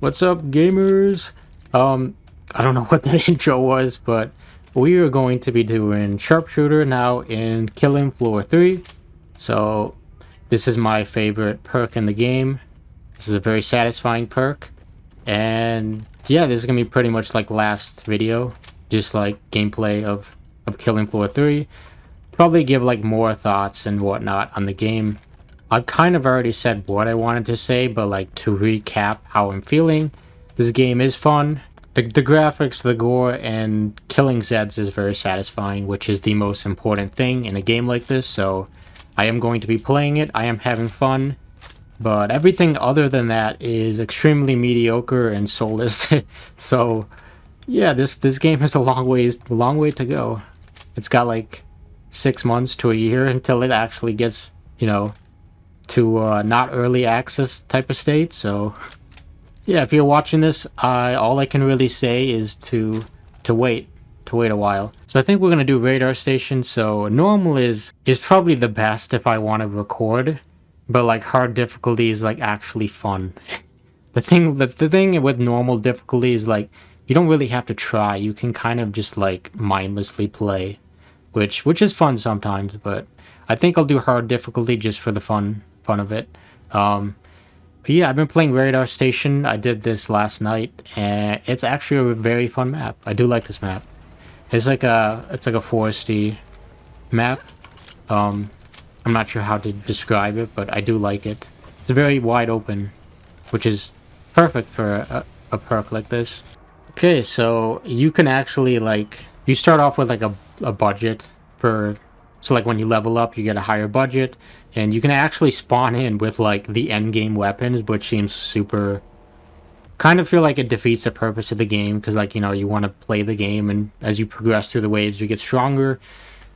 What's up, gamers? I don't know what that intro was, but we are going to be doing Sharpshooter now in Killing Floor 3. So, this is my favorite perk in the game. This is a very satisfying perk. And yeah, this is gonna be pretty much like last video, just like gameplay of Killing Floor 3. Probably give like more thoughts and whatnot on the game. I've kind of already said what I wanted to say, but like to recap how I'm feeling, this game is fun. The graphics, the gore, and killing Zeds is very satisfying, which is the most important thing in a game like this, so I am going to be playing it, I am having fun, but everything other than that is extremely mediocre and soulless. So yeah, this game has a long way to go. It's got like 6 months to a year until it actually gets, you know, to not early access type of state. So yeah, if you're watching this, all I can really say is to wait a while. So I think we're gonna do radar station. So normal is probably the best if I want to record, but like hard difficulty is like actually fun. the thing with normal difficulty is like you don't really have to try. You can kind of just like mindlessly play, which is fun sometimes. But I think I'll do hard difficulty just for the fun of it. But yeah, I've been playing Radar Station. I did this last night, and it's actually a very fun map. I do like this map. It's like a foresty map. I'm not sure how to describe it, but I do like it. It's very wide open, which is perfect for a perk like this. Okay, so you can actually like you start off with like a budget for. So like when you level up, you get a higher budget, and you can actually spawn in with like the end game weapons, which seems super. Kind of feel like it defeats the purpose of the game because like, you know, you want to play the game, and as you progress through the waves, you get stronger.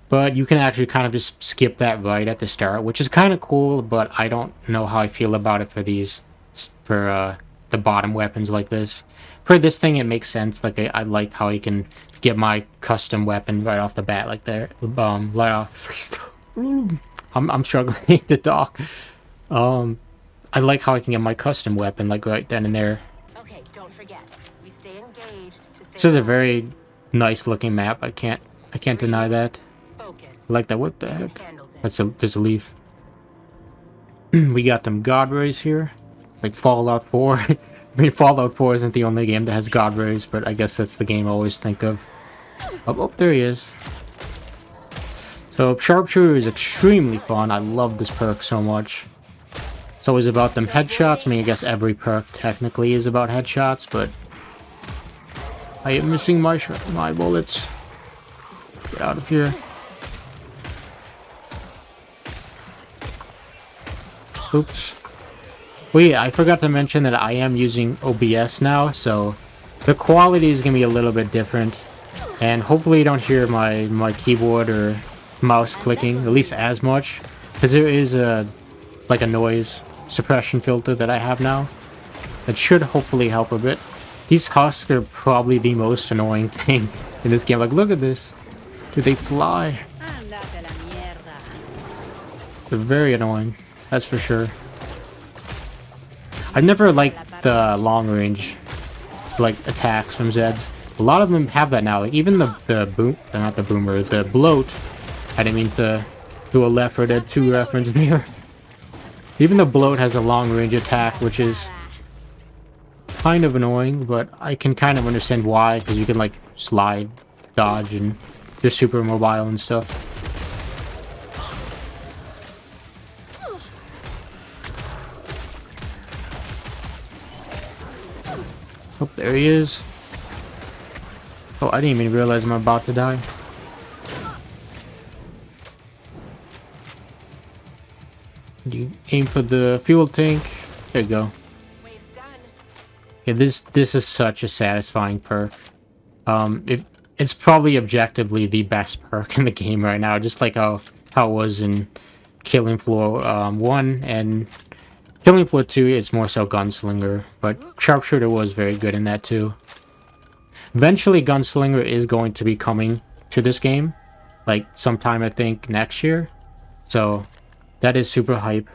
But you can actually kind of just skip that right at the start, which is kind of cool. But I don't know how I feel about it for the bottom weapons like this. For this thing, it makes sense. Like I like how you can get my custom weapon right off the bat, like there. Right off. I'm struggling to talk. I like how I can get my custom weapon like right then and there. Okay, don't forget. We stay engaged. This is a very nice looking map. I can't deny that. Focus. I like that. What the heck? There's a leaf. We got them God rays here. Like Fallout 4. I mean, Fallout 4 isn't the only game that has God rays, but I guess that's the game I always think of. Oh, there he is. So Sharpshooter is extremely fun. I love this perk so much. It's always about them headshots. I mean, I guess every perk technically is about headshots, but I am missing my bullets. Get out of here. Oops. Well, yeah, I forgot to mention that I am using OBS now, so the quality is going to be a little bit different. And hopefully you don't hear my keyboard or mouse clicking, at least as much. Because there is like a noise suppression filter that I have now. That should hopefully help a bit. These husks are probably the most annoying thing in this game. Like, look at this. Do they fly? They're very annoying, that's for sure. I've never liked the long range like attacks from Zeds. A lot of them have that now. Like even the bloat. I didn't mean to do a Left 4 Dead 2 reference there. Even the bloat has a long range attack, which is kind of annoying, but I can kind of understand why, because you can like slide, dodge, and they're super mobile and stuff. Oh, there he is. Oh, I didn't even realize I'm about to die. You aim for the fuel tank. There you go. Wave's done. Yeah, this is such a satisfying perk. It's probably objectively the best perk in the game right now, just like how it was in Killing Floor 1 and Killing Floor 2. It's more so Gunslinger, but Sharpshooter was very good in that too. Eventually, Gunslinger is going to be coming to this game, like sometime I think next year. So that is super hype.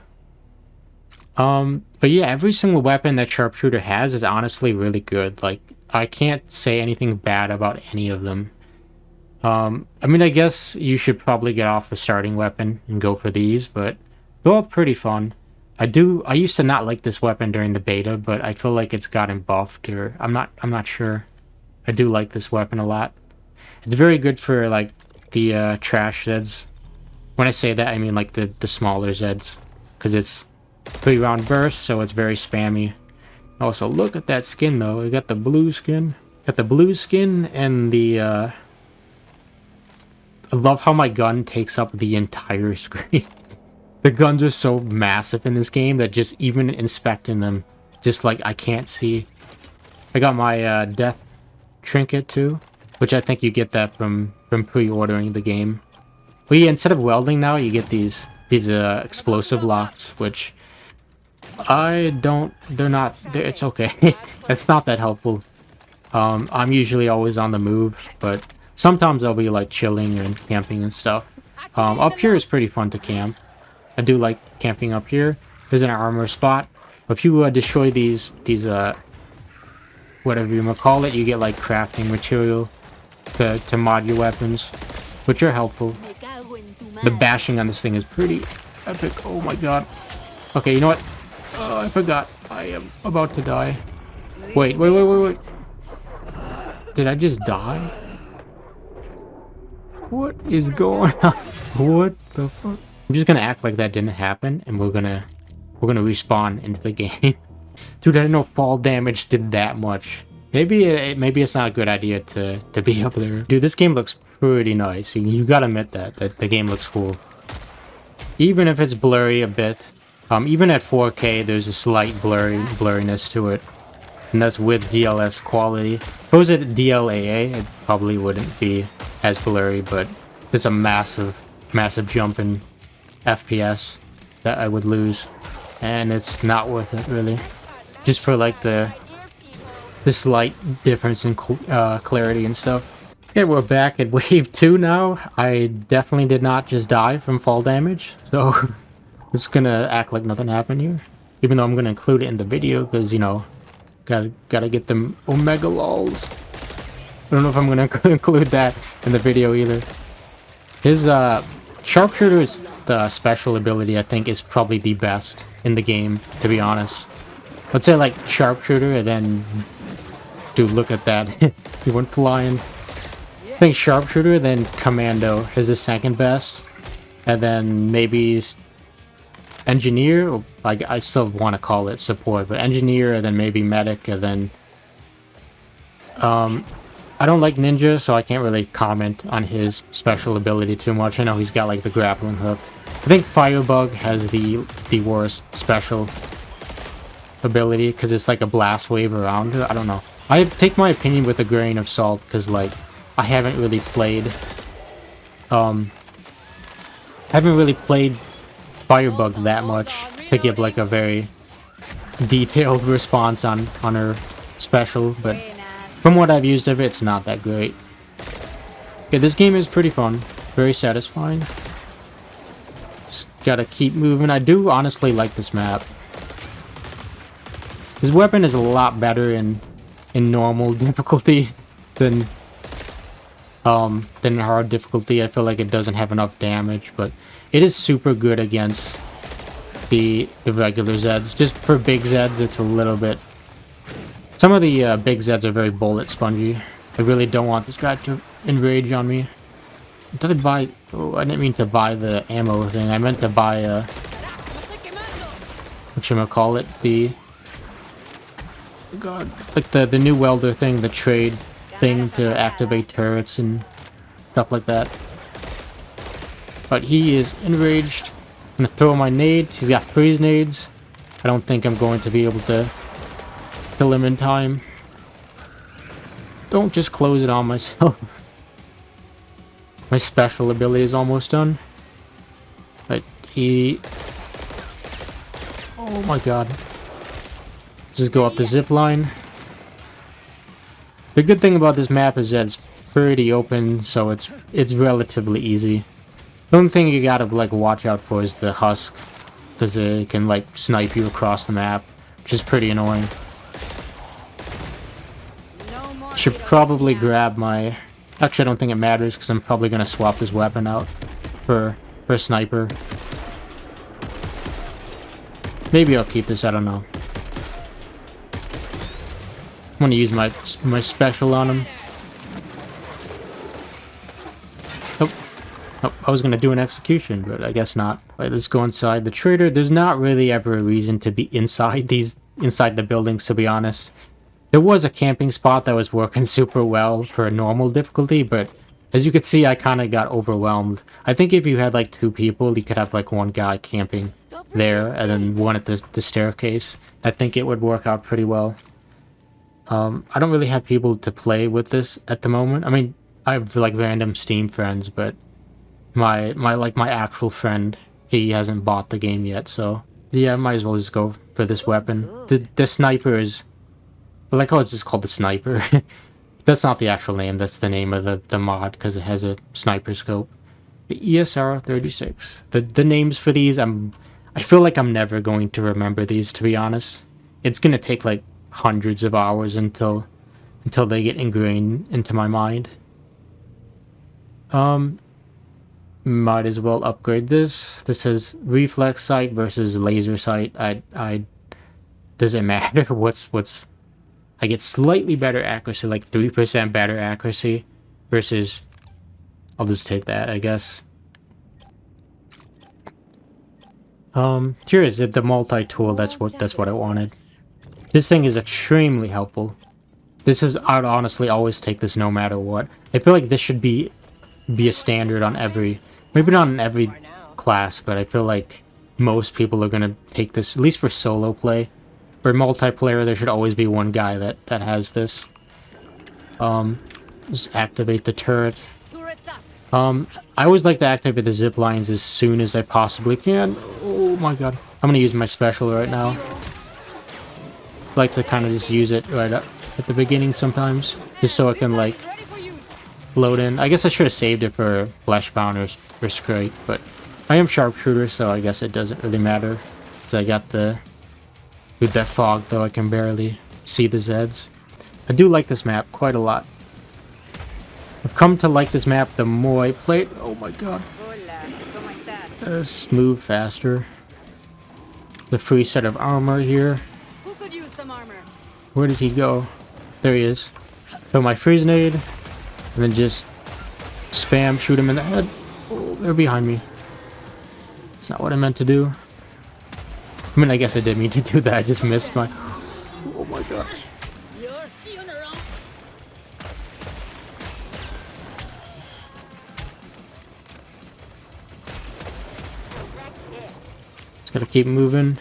But yeah, every single weapon that Sharpshooter has is honestly really good. Like, I can't say anything bad about any of them. I mean, I guess you should probably get off the starting weapon and go for these, but they're all pretty fun. I used to not like this weapon during the beta, but I feel like it's gotten buffed, or I'm not sure. I do like this weapon a lot. It's very good for, like, the, trash Zeds. When I say that, I mean, like, the smaller Zeds. Because it's 3-round burst, so it's very spammy. Also, look at that skin, though. We got the blue skin. Got the blue skin and the, I love how my gun takes up the entire screen. The guns are so massive in this game that just even inspecting them, just like I can't see. I got my death trinket too, which I think you get that from pre-ordering the game. But yeah, instead of welding now, you get these explosive locks, which it's okay. It's not that helpful. I'm usually always on the move, but sometimes I'll be like chilling and camping and stuff. Up here is pretty fun to camp. I do like camping up here. There's an armor spot. If you destroy these whatever you might call it, you get like crafting material to mod your weapons, which are helpful. The bashing on this thing is pretty epic. Oh my god. Okay, you know what? Oh, I forgot. I am about to die. Wait. Did I just die? What is going on? What the fuck? I'm just gonna act like that didn't happen, and we're gonna respawn into the game. Dude, I didn't know fall damage did that much. Maybe it's not a good idea to be up there. Dude, this game looks pretty nice. You gotta admit that the game looks cool. Even if it's blurry a bit. Even at 4K, there's a slight blurriness to it. And that's with DLS quality. If it was at DLAA, it probably wouldn't be as blurry, but there's a massive jump in FPS that I would lose. And it's not worth it, really. Just for, like, the slight difference in clarity and stuff. Okay, we're back at wave 2 now. I definitely did not just die from fall damage, so I'm just gonna act like nothing happened here. Even though I'm gonna include it in the video, because, you know, gotta get them Omega lols. I don't know if I'm gonna include that in the video either. His Sharpshooter's special ability, I think, is probably the best in the game, to be honest. Let's say like Sharpshooter, and then, dude, look at that. He went flying. I think Sharpshooter, then Commando is the second best, and then maybe Engineer, or, like, I still want to call it support, but Engineer, and then maybe Medic, and then I don't like Ninja, so I can't really comment on his special ability too much. I know he's got like the grappling hook. I think Firebug has the worst special ability, because it's like a blast wave around it. I don't know. I take my opinion with a grain of salt, because like I haven't really played Firebug that much to give like a very detailed response on her special, but from what I've used of it, it's not that great. Okay, this game is pretty fun, very satisfying. Just gotta keep moving. I do honestly like this map. His weapon is a lot better in normal difficulty than hard difficulty. I feel like it doesn't have enough damage, but it is super good against the regular Zeds. Just for big Zeds, it's a little bit... Some of the big Zeds are very bullet spongy. I really don't want this guy to enrage on me. Did I buy... Oh, I didn't mean to buy the ammo thing. I meant to buy whatchamacallit, the... God, like the new welder thing, the trade thing to activate turrets and stuff like that. But he is enraged. I'm gonna throw my nades. He's got freeze nades. I don't think I'm going to be able to kill him in time. Don't just close it on myself. My special ability is almost done. But he... Oh my god. Let's just go up the zip line. The good thing about this map is that it's pretty open, so it's relatively easy. The only thing you gotta like watch out for is the husk. because it can like snipe you across the map, which is pretty annoying. No more Should probably grab my... Actually, I don't think it matters because I'm probably going to swap this weapon out for a sniper. Maybe I'll keep this, I don't know. I'm going to use my special on him. Oh, I was going to do an execution, but I guess not. Alright, let's go inside the trader. There's not really ever a reason to be inside the buildings, to be honest. There was a camping spot that was working super well for a normal difficulty, but as you can see, I kind of got overwhelmed. I think if you had like 2 people, you could have like 1 guy camping there and then 1 at the staircase. I think it would work out pretty well. I don't really have people to play with this at the moment. I mean, I have like random Steam friends, but my actual friend, he hasn't bought the game yet, so yeah, I might as well just go for this weapon. The sniper is... I like how it's just called the sniper. That's not the actual name, that's the name of the mod, because it has a sniper scope. The ESR-36. The names for these, I feel like I'm never going to remember these, to be honest. It's gonna take like hundreds of hours until they get ingrained into my mind. Might as well upgrade this. This says reflex sight versus laser sight. Does it matter? What's I get slightly better accuracy, like 3% better accuracy versus... I'll just take that, I guess. Here is it, the multi-tool. That's what I wanted. This thing is extremely helpful. I'd honestly always take this no matter what. I feel like this should be a standard on every... Maybe not in every class, but I feel like most people are gonna take this, at least for solo play. For multiplayer, there should always be 1 guy that has this. Just activate the turret. I always like to activate the zip lines as soon as I possibly can. Oh my god. I'm gonna use my special right now. I like to kind of just use it right up at the beginning sometimes, just so I can like load in. I guess I should have saved it for Fleshbound or Scrape, but I am Sharpshooter, so I guess it doesn't really matter. So I got the... With that fog, though, I can barely see the Zeds. I do like this map quite a lot. I've come to like this map the more I play it. Oh my god. Move faster. The free set of armor here. Who could use some armor? Where did he go? There he is. Throw my freeze nade, and then just spam shoot him in the head. Oh, they're behind me. That's not what I meant to do. I mean, I guess I did mean to do that. I just missed my... Oh my gosh. Your funeral. Just gotta keep moving.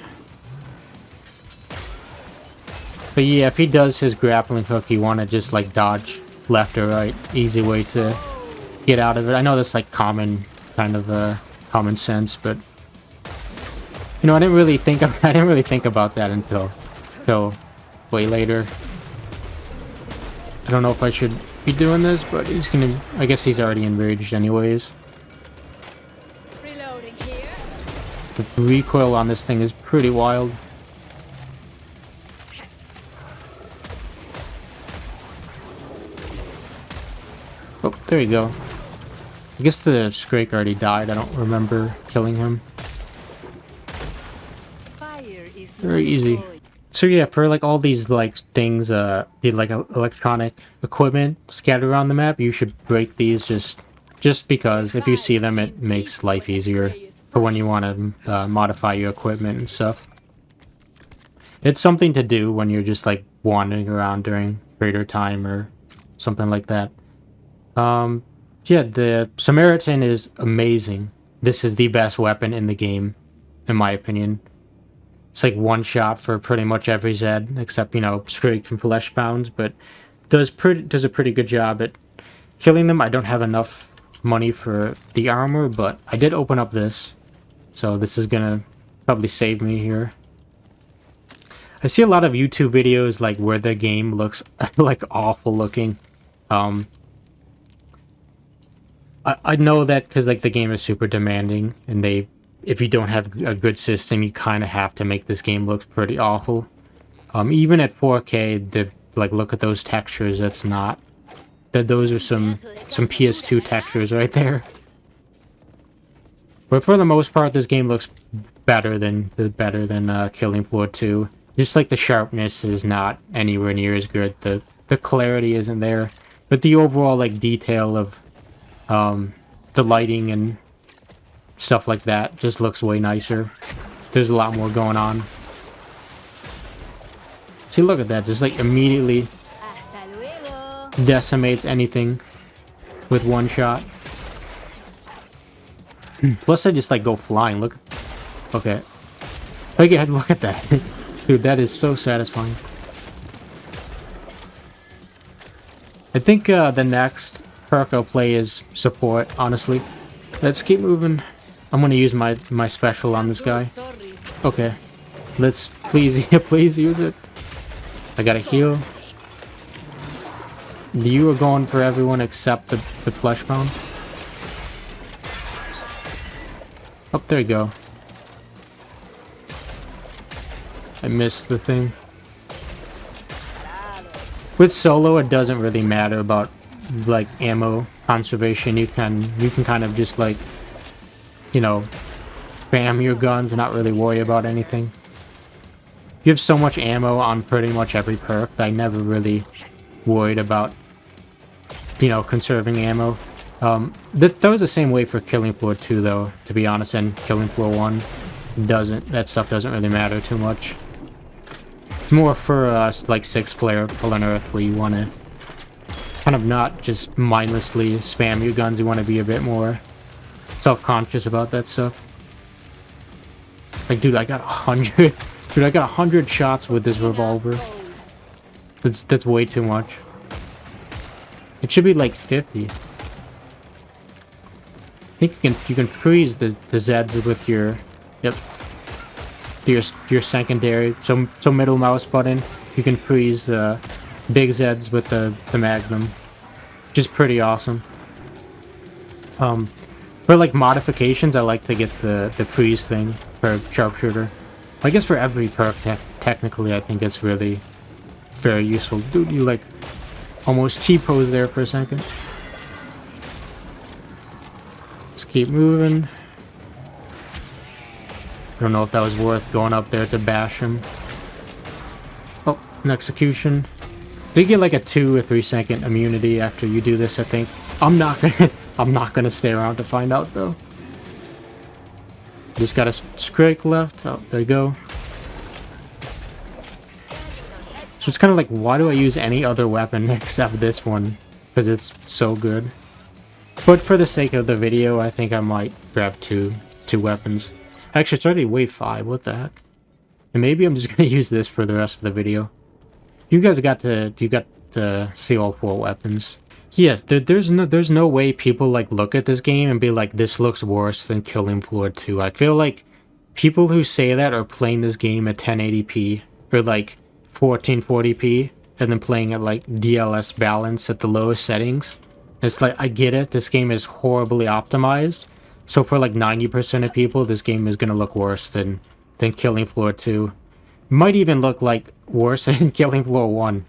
But yeah, if he does his grappling hook, you want to just like dodge left or right. Easy way to get out of it. I know that's like common, kind of common sense, but you know, I didn't really think about that until way later. I don't know if I should be doing this, but he's gonna... I guess he's already enraged anyways. Reloading here. The recoil on this thing is pretty wild. Oh, there you go. I guess the Scrake already died. I don't remember killing him. Very easy. So yeah, for like all these like things, the like electronic equipment scattered around the map, you should break these just because if you see them, it makes life easier for when you want to modify your equipment and stuff. It's something to do when you're just like wandering around during trader time or something like that. Yeah, the Samaritan is amazing. This is the best weapon in the game, in my opinion. It's like one shot for pretty much every Zed, except, you know, Scrake and Fleshbound, but does a pretty good job at killing them. I don't have enough money for the armor, but I did open up this, so this is gonna probably save me here. I see a lot of YouTube videos like where the game looks like awful looking. I know that because like the game is super demanding and they if you don't have a good system, you kind of have to make this game look pretty awful. Even at 4K, look at those textures. That's not those are some PS2 textures right there. But for the most part, this game looks better than Killing Floor 2. Just like the sharpness is not anywhere near as good. The clarity isn't there, but the overall like detail of the lighting and stuff like that just looks way nicer. There's a lot more going on. See, look at that! Just like immediately decimates anything with one shot. Plus, I just like go flying. Look, okay. Again, look at that, dude. That is so satisfying. I think the next perk I'll play is support. Honestly, let's keep moving. I'm gonna use my special on this guy. Okay, let's please use it. I gotta heal. You are going for everyone except the fleshbound. Oh, there you go. I missed the thing. With solo, it doesn't really matter about like ammo conservation. You can kind of just like, you know, spam your guns and not really worry about anything. You have so much ammo on pretty much every perk that I never really worried about, you know, conserving ammo. That was the same way for Killing Floor 2 though, to be honest, and Killing Floor 1 that stuff doesn't really matter too much. It's more for us like 6-player Pull on Earth where you want to kind of not just mindlessly spam your guns, you want to be a bit more self-conscious about that stuff. Like, dude, I got 100. Dude, I got 100 shots with this revolver. That's way too much. It should be like 50. I think you can freeze the Zeds with your your secondary. So middle mouse button. You can freeze the big Zeds with the Magnum, which is pretty awesome. For like modifications, I like to get the freeze thing for Sharpshooter. I guess for every perk, technically, I think it's really very useful. Dude, you like almost T-pose there for a second. Let's keep moving. I don't know if that was worth going up there to bash him. Oh, an execution. They get like a 2 or 3 second immunity after you do this, I think. I'm not gonna stay around to find out though. Just got a Scrake left. Oh, there you go. So it's kind of like, why do I use any other weapon except this one? Because it's so good. But for the sake of the video, I think I might grab two weapons. Actually, it's already wave 5. What the heck? And maybe I'm just gonna use this for the rest of the video. You got to see all 4 weapons. Yes, there's no way people like look at this game and be like, this looks worse than Killing Floor 2. I feel like people who say that are playing this game at 1080p or like 1440p and then playing at like DLS balance at the lowest settings. It's like, I get it, this game is horribly optimized. So for like 90% of people, this game is gonna look worse than Killing Floor 2. Might even look like worse than Killing Floor 1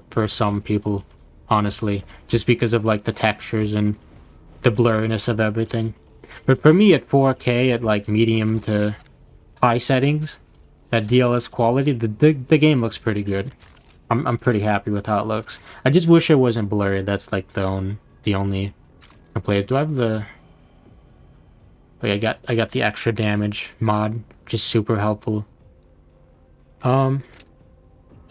for some people. Honestly, just because of like the textures and the blurriness of everything. But for me at 4K at like medium to high settings, at DLS quality, the game looks pretty good. I'm pretty happy with how it looks. I just wish it wasn't blurry. That's like the only complaint. Do I have the like I got the extra damage mod, which is super helpful.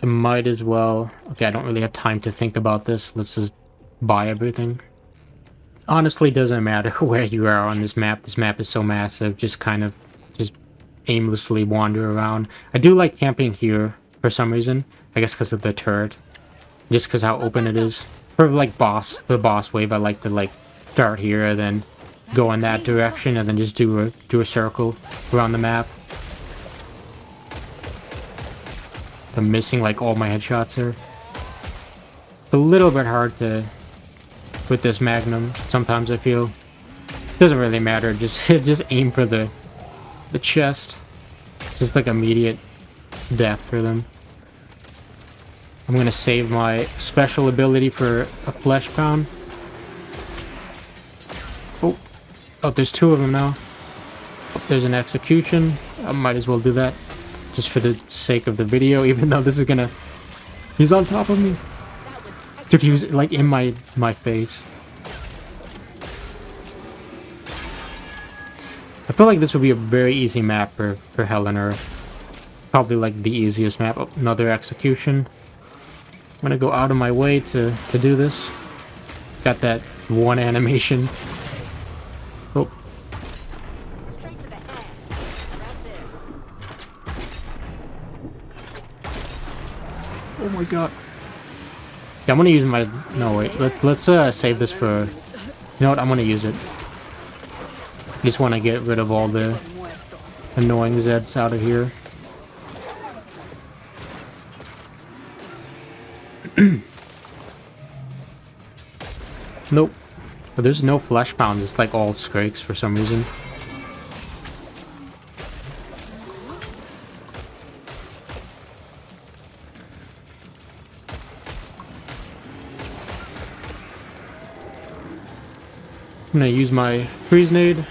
I might as well... Okay, I don't really have time to think about this. Let's just buy everything. Honestly, doesn't matter where you are on this map. This map is so massive. Just kind of just aimlessly wander around. I do like camping here for some reason. I guess because of the turret. Just because how open it is. For like the boss wave, I like to like start here and then go in that direction and then just do a circle around the map. I'm missing like all my headshots here. It's a little bit hard to with this Magnum sometimes, I feel. Doesn't really matter, just aim for the the chest. It's just like immediate death for them. I'm gonna save my special ability for a flesh pound. Oh, there's two of them now. Oh, there's an execution. I might as well do that just for the sake of the video, even though this is gonna... He's on top of me. Dude, he was like in my face. I feel like this would be a very easy map for Hell on Earth. Probably like the easiest map. Oh, another execution. I'm gonna go out of my way to do this. Got that one animation. Oh. Straight to the head. That's it. Oh my god. Yeah, I'm gonna use my... No, wait. Let's save this for... You know what? I'm gonna use it. Just want to get rid of all the annoying Zeds out of here. Nope. But there's no flesh pounds. It's like all scrakes for some reason. I'm gonna use my freeze nade.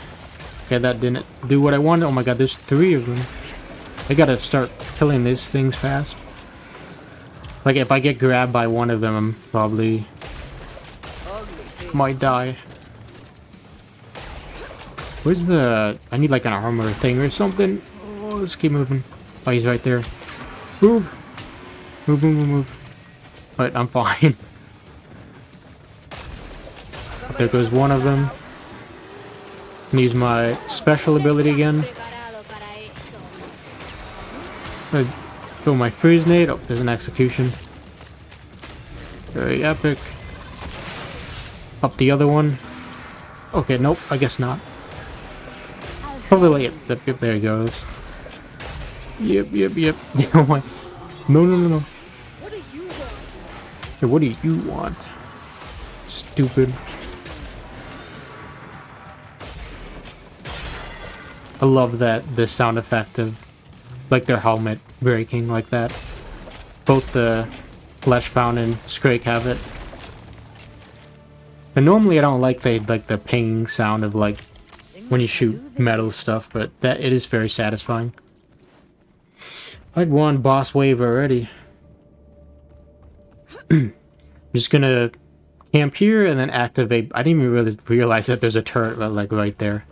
Okay, that didn't do what I wanted. Oh my god, there's 3 of them. I gotta start killing these things fast. Like, if I get grabbed by one of them, I'm probably... might die. Where's the... I need like an armor thing or something. Oh, let's keep moving. Oh, he's right there. Move! Move, move, move, move. But I'm fine. There goes one of them. I'm gonna use my special ability again. Go my freeze nade. Oh, there's an execution. Very epic. Up the other one. Okay, nope, I guess not. Probably like, yep, there he goes. Yep. Oh my. No. What do you want? Hey, what do you want? Stupid. I love that, the sound effect of, like, their helmet breaking like that. Both the Fleshbound and Scrake have it. And normally I don't like the pinging sound of, like, when you shoot metal stuff, but that it is very satisfying. I'd won boss wave already. I'm just gonna camp here and then activate. I didn't even really realize that there's a turret like right there.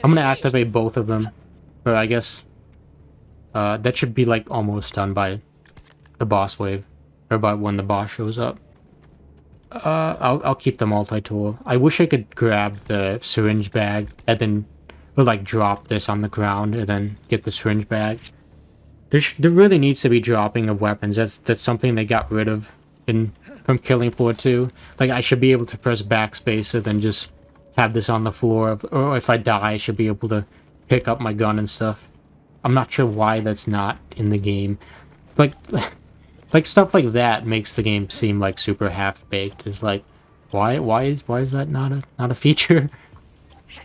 I'm gonna activate both of them, but I guess that should be like almost done by the boss wave, or by when the boss shows up. I'll keep the multi-tool. I wish I could grab the syringe bag and then, or like drop this on the ground and then get the syringe bag. There really needs to be dropping of weapons. That's something they got rid of from Killing Floor 2. Like, I should be able to press backspace and then just have this on the floor, or if I die, I should be able to pick up my gun and stuff. I'm not sure why that's not in the game. Like stuff like that makes the game seem like super half-baked. It's like, why is that not a feature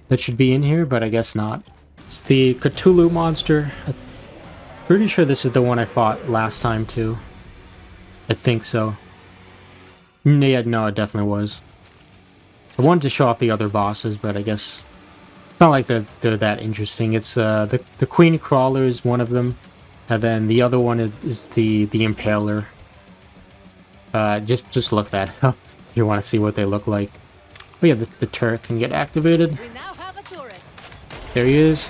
that should be in here? But I guess not. It's the Cthulhu monster. I'm pretty sure this is the one I fought last time too. I think so. Yeah, no, it definitely was. I wanted to show off the other bosses, but I guess it's not like they're that interesting. It's the Queen Crawler is one of them, and then the other one is the Impaler. Just look that up if you want to see what they look like. Oh yeah, the turret can get activated. We now have a turret. There he is.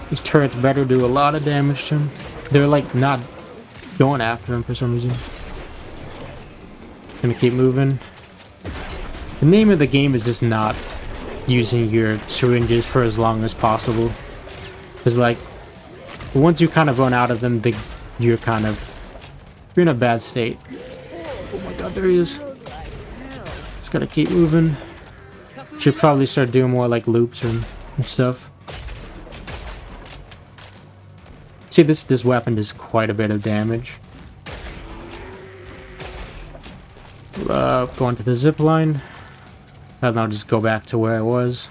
These turrets better do a lot of damage to him. They're like not going after him for some reason. Gonna keep moving. The name of the game is just not using your syringes for as long as possible. Because, like, once you kind of run out of them, you're in a bad state. Oh my god, there he is. Just gotta keep moving. Should probably start doing more, like, loops and stuff. See, this weapon does quite a bit of damage. Going to the zip line. And I'll just go back to where I was.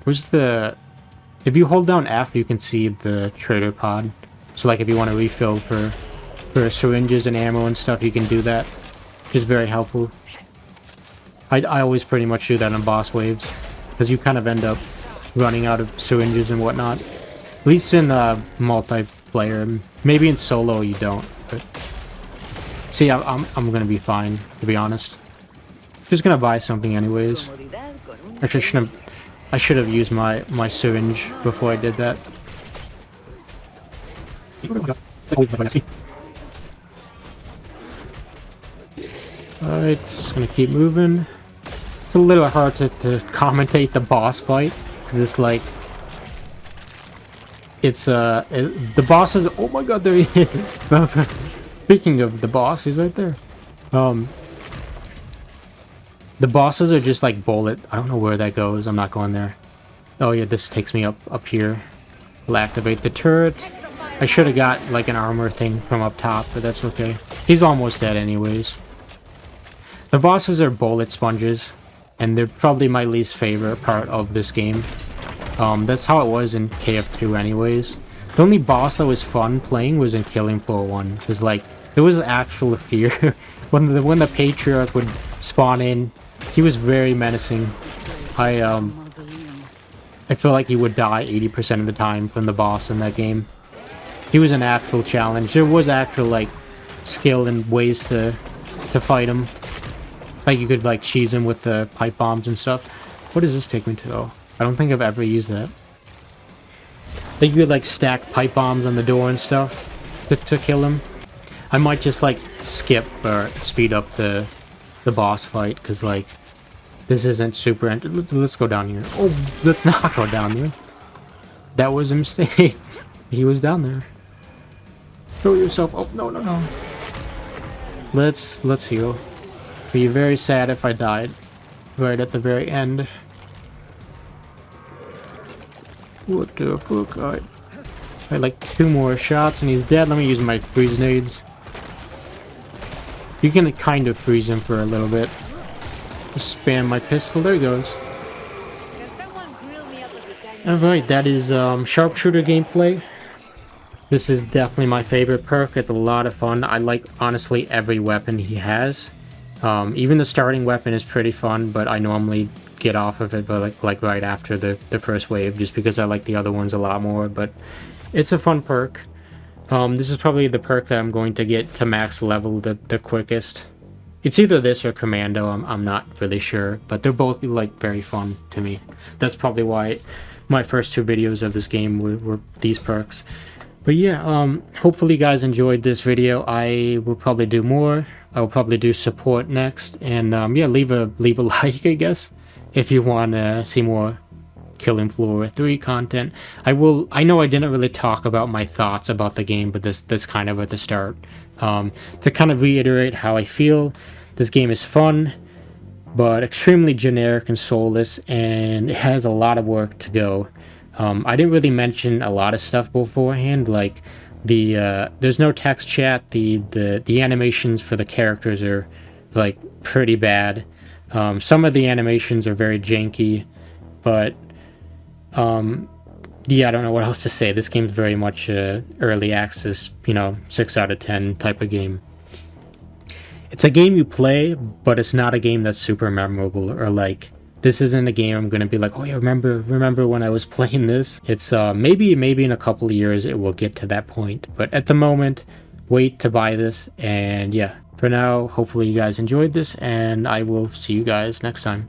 Where's the... If you hold down F, you can see the trader pod. So like if you want to refill for syringes and ammo and stuff, you can do that. Which is very helpful. I always pretty much do that on boss waves. Because you kind of end up running out of syringes and whatnot. At least in multiplayer. Maybe in solo you don't. But see, I'm gonna be fine, to be honest. Just gonna buy something anyways. Actually, I should have used my syringe before I did that. Alright, just gonna keep moving. It's a little hard to commentate the boss fight because it's like the bosses. Oh my god, there he is. Speaking of the boss, he's right there. The bosses are just like bullet. I don't know where that goes. I'm not going there. Oh yeah, this takes me up here. We'll activate the turret. I should have got like an armor thing from up top, but that's okay. He's almost dead anyways. The bosses are bullet sponges, and they're probably my least favorite part of this game. That's how it was in KF2 anyways. The only boss that was fun playing was in Killing Floor 1, because like, there was actual fear. when the Patriarch would spawn in, he was very menacing. I feel like he would die 80% of the time from the boss in that game. He was an actual challenge. There was actual like skill and ways to fight him. Like you could like cheese him with the pipe bombs and stuff. What does this take me to? Oh, I don't think I've ever used that. Like you could like stack pipe bombs on the door and stuff to kill him. I might just like skip or speed up the boss fight because like this isn't super. Let's go down here. Oh, let's not go down there. That was a mistake. He was down there. Throw yourself. Oh no no no. Let's heal. Be very sad if I died right at the very end. What the fuck? I had like 2 more shots and he's dead. Let me use my freeze nades. You can kind of freeze him for a little bit. Just spam my pistol. There he goes. Alright, that is Sharpshooter gameplay. This is definitely my favorite perk. It's a lot of fun. I like, honestly, every weapon he has. Even the starting weapon is pretty fun, but I normally get off of it but like right after the first wave, just because I like the other ones a lot more, but it's a fun perk. This is probably the perk that I'm going to get to max level the quickest. It's either this or Commando, I'm not really sure, but they're both like very fun to me. That's probably why my first 2 videos of this game were these perks. But yeah, hopefully you guys enjoyed this video. I will probably do more. I will probably do support next, and yeah, leave a like, I guess, if you want to see more Killing Floor 3 content. I know I didn't really talk about my thoughts about the game, but this kind of at the start, to kind of reiterate how I feel. This game is fun, but extremely generic and soulless, and it has a lot of work to go. I didn't really mention a lot of stuff beforehand, like there's no text chat. The animations for the characters are like pretty bad. Some of the animations are very janky, but yeah, I don't know what else to say. This game's very much early access, 6 out of 10 type of game. It's a game you play, but it's not a game that's super memorable, or like, this isn't a game I'm gonna be like, oh yeah, remember when I was playing this. It's maybe in a couple of years it will get to that point, but at the moment, wait to buy this. And yeah, for now, hopefully you guys enjoyed this, and I will see you guys next time.